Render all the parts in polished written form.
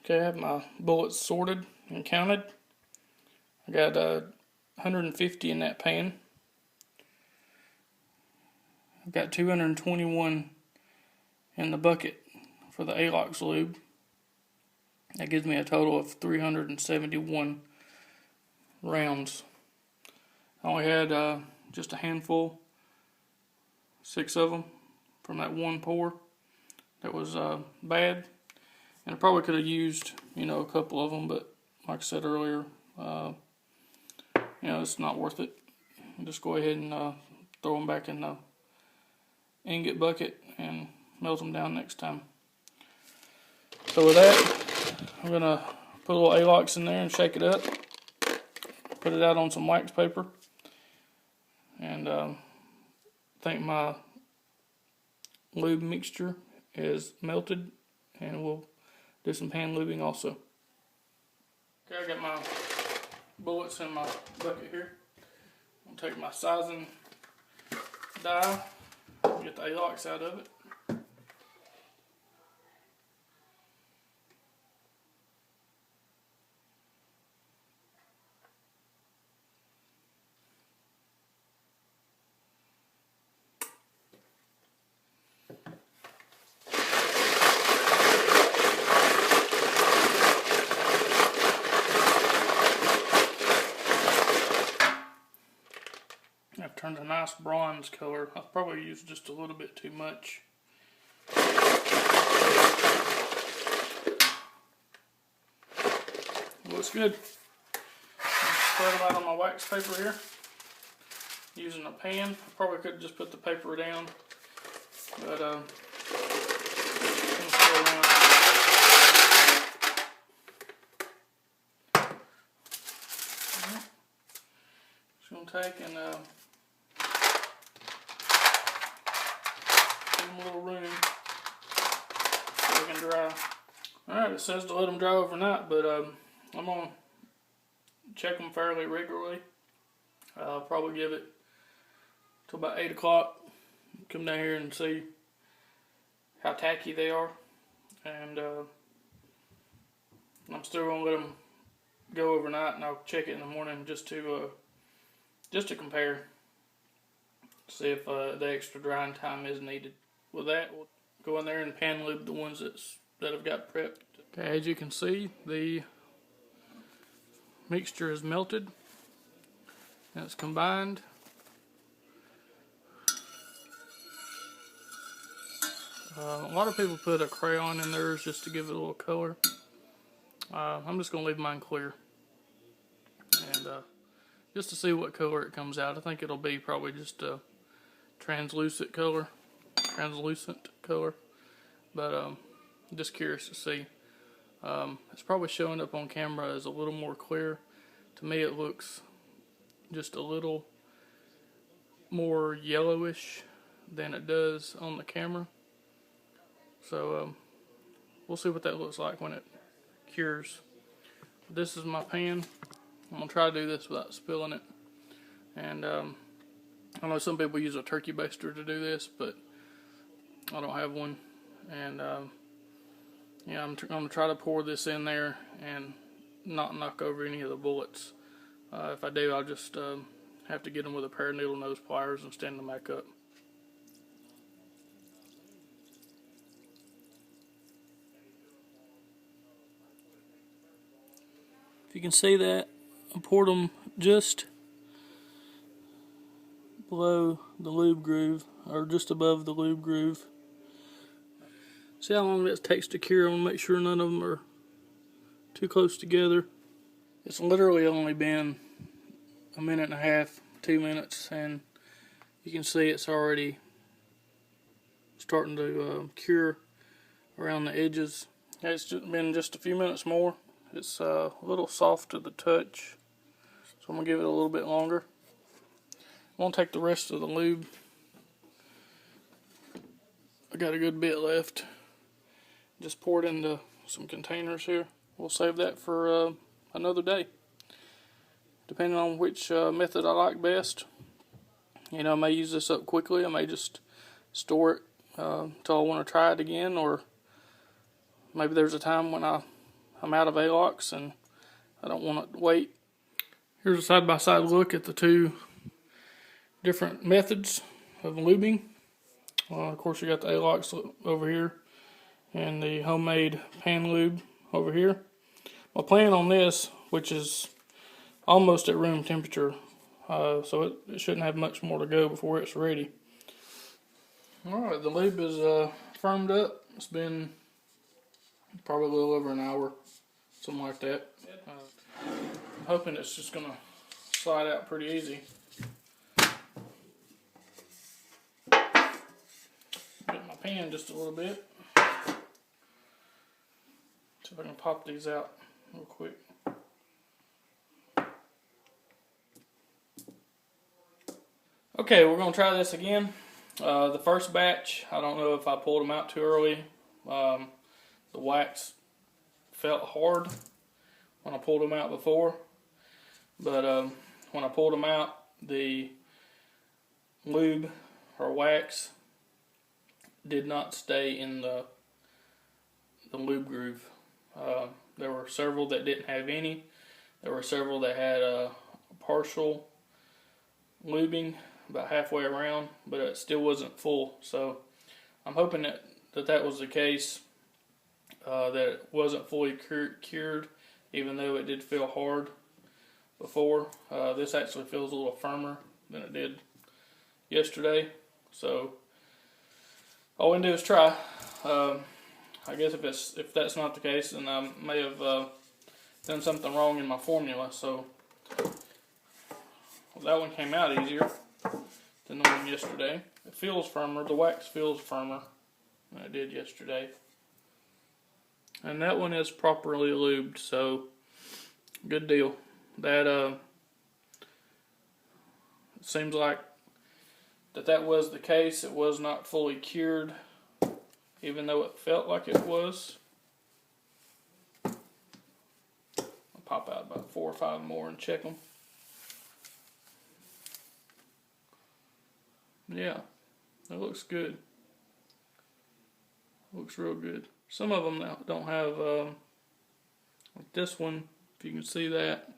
Okay, I have my bullets sorted and counted. I got 150 in that pan. I've got 221 in the bucket for the ALOX lube. That gives me a total of 371 rounds. I only had just a handful, 6 of them from that one pour that was bad. And I probably could have used, a couple of them, but like I said earlier, it's not worth it. Just go ahead and throw them back in the ingot bucket and melt them down next time. So with that, I'm going to put a little ALOX in there and shake it up. Put it out on some wax paper. And I think my lube mixture is melted, and we'll do some pan lubing also. Okay, I got my bullets in my bucket here. I'll take my sizing die, get the ALOX out of it. I've turned a nice bronze color. I've probably used just a little bit too much. Looks good. Spread them out on my wax paper here. Using a pan. I probably could have just put the paper down, but I'm just going to take and give them a little room so they can dry. Alright, it says to let them dry overnight, but I'm going to check them fairly regularly. I'll probably give it till about 8 o'clock. Come down here and see how tacky they are. And I'm still going to let them go overnight, and I'll check it in the morning just to compare. See if the extra drying time is needed. With that, we'll go in there and pan lube the ones that I've got prepped. Okay, as you can see, the mixture is melted and it's combined. A lot of people put a crayon in theirs just to give it a little color. I'm just going to leave mine clear, and just to see what color it comes out. I think it'll be probably just a translucent color, but just curious to see. It's probably showing up on camera as a little more clear. To me, it looks just a little more yellowish than it does on the camera. So we'll see what that looks like when it cures. This is my pan. I'm going to try to do this without spilling it. And I know some people use a turkey baster to do this, but I don't have one. And yeah, I'm going to try to pour this in there and not knock over any of the bullets. If I do, I'll just have to get them with a pair of needle nose pliers and stand them back up. If you can see that, I poured them just below the lube groove, or just above the lube groove. See how long that takes to cure. I want to make sure none of them are too close together. It's literally only been a minute and a half, 2 minutes, and you can see it's already starting to cure around the edges. It's been just a few minutes more. It's a little soft to the touch, so I'm going to give it a little bit longer. I'm going to take the rest of the lube. I got a good bit left. Just pour it into some containers here. We'll save that for another day, depending on which method I like best. I may use this up quickly. I may just store it until I want to try it again, or maybe there's a time when I I'm out of A-locks and I don't want it to wait. Here's a side-by-side look at the two different methods of lubing. Of course, you got the A-locks over here and the homemade pan lube over here. My plan on this, which is almost at room temperature, so it shouldn't have much more to go before it's ready. Alright, the lube is firmed up. It's been probably a little over an hour, something like that. I'm hoping it's just going to slide out pretty easy. Get my pan just a little bit. See if I can pop these out real quick. Okay, we're going to try this again. The first batch, I don't know if I pulled them out too early. The wax felt hard when I pulled them out before, but when I pulled them out, the lube or wax did not stay in the lube groove. There were several that didn't have any. There were several that had a partial lubing about halfway around, but it still wasn't full. So I'm hoping that was the case, that it wasn't fully cured, even though it did feel hard before. This actually feels a little firmer than it did yesterday. So all we can do is try. I guess if that's not the case, then I may have done something wrong in my formula. So that one came out easier than the one yesterday. It feels firmer. The wax feels firmer than it did yesterday. And that one is properly lubed, so good deal. That it seems like that was the case. It was not fully cured, even though it felt like it was. I'll pop out about 4 or 5 more and check them. Yeah, that looks good. Looks real good. Some of them don't have, like this one, if you can see that,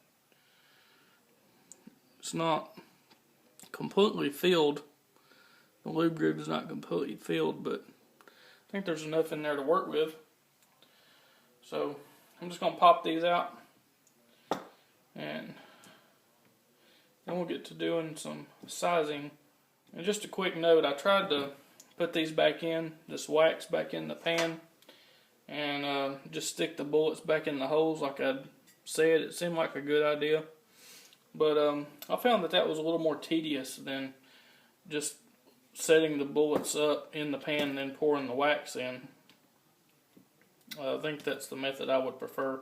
it's not completely filled. The lube groove is not completely filled, but I think there's enough in there to work with. So I'm just going to pop these out, and then we'll get to doing some sizing. And just a quick note, I tried to put these back in, this wax back in the pan, and just stick the bullets back in the holes like I said. It seemed like a good idea, but I found that was a little more tedious than just setting the bullets up in the pan and then pouring the wax in. I think that's the method I would prefer.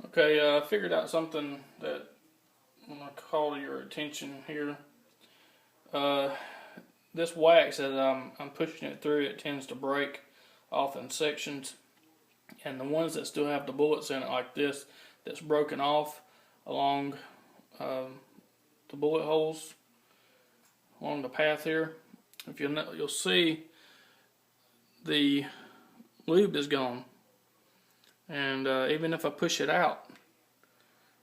Okay, I figured out something that I'm going to call your attention here. This wax, as I'm pushing it through, it tends to break off in sections, and the ones that still have the bullets in it like this, that's broken off along the bullet holes along the path here, if you'll see the lube is gone, and even if I push it out,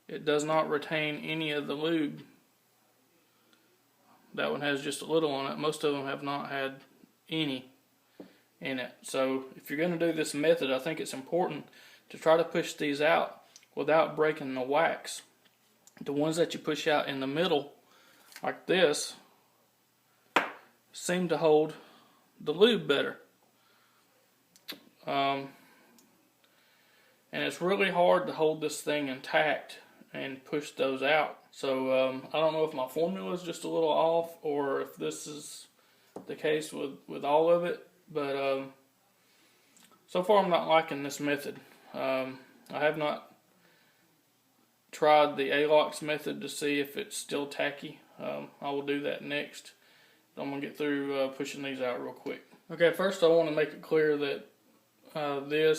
it does not retain any of the lube. That one has just a little on it. Most of them have not had any in it. So if you're going to do this method, I think it's important to try to push these out without breaking the wax. The ones that you push out in the middle, like this, seem to hold the lube better. And it's really hard to hold this thing intact and push those out. So I don't know if my formula is just a little off, or if this is the case with all of it, but so far I'm not liking this method. I have not tried the A-locks method to see if it's still tacky. I will do that next. I'm going to get through pushing these out real quick. Okay, first I want to make it clear that the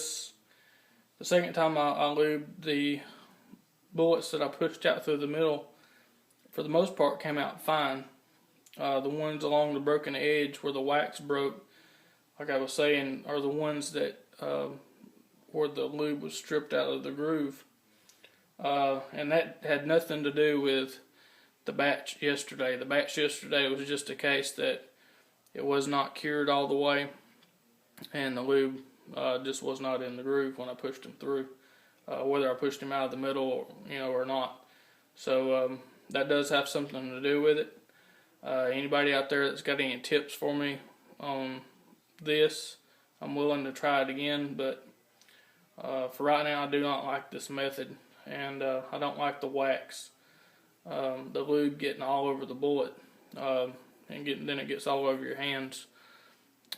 second time I lubed, the bullets that I pushed out through the middle, for the most part, came out fine. The ones along the broken edge where the wax broke, like I was saying, are the ones that where the lube was stripped out of the groove. And that had nothing to do with the batch yesterday. The batch yesterday was just a case that it was not cured all the way, and the lube just was not in the groove when I pushed him through, whether I pushed him out of the middle, or not. So that does have something to do with it. Anybody out there that's got any tips for me on this, I'm willing to try it again, but for right now I do not like this method, and I don't like the wax, the lube getting all over the bullet, and then it gets all over your hands.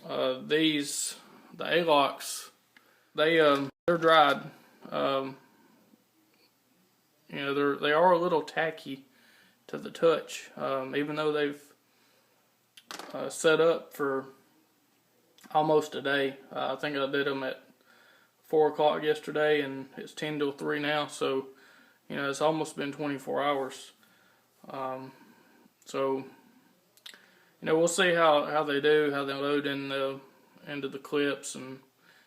The A-locks, they're dried. They are a little tacky to the touch, even though they've set up for almost a day. I think I did them at 4 o'clock yesterday, and it's 10 till 3 now, so it's almost been 24 hours. So we'll see how they do, how they load into the clips, and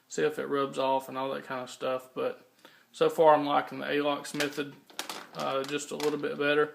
see if it rubs off and all that kind of stuff. But so far I'm liking the A-locks method just a little bit better.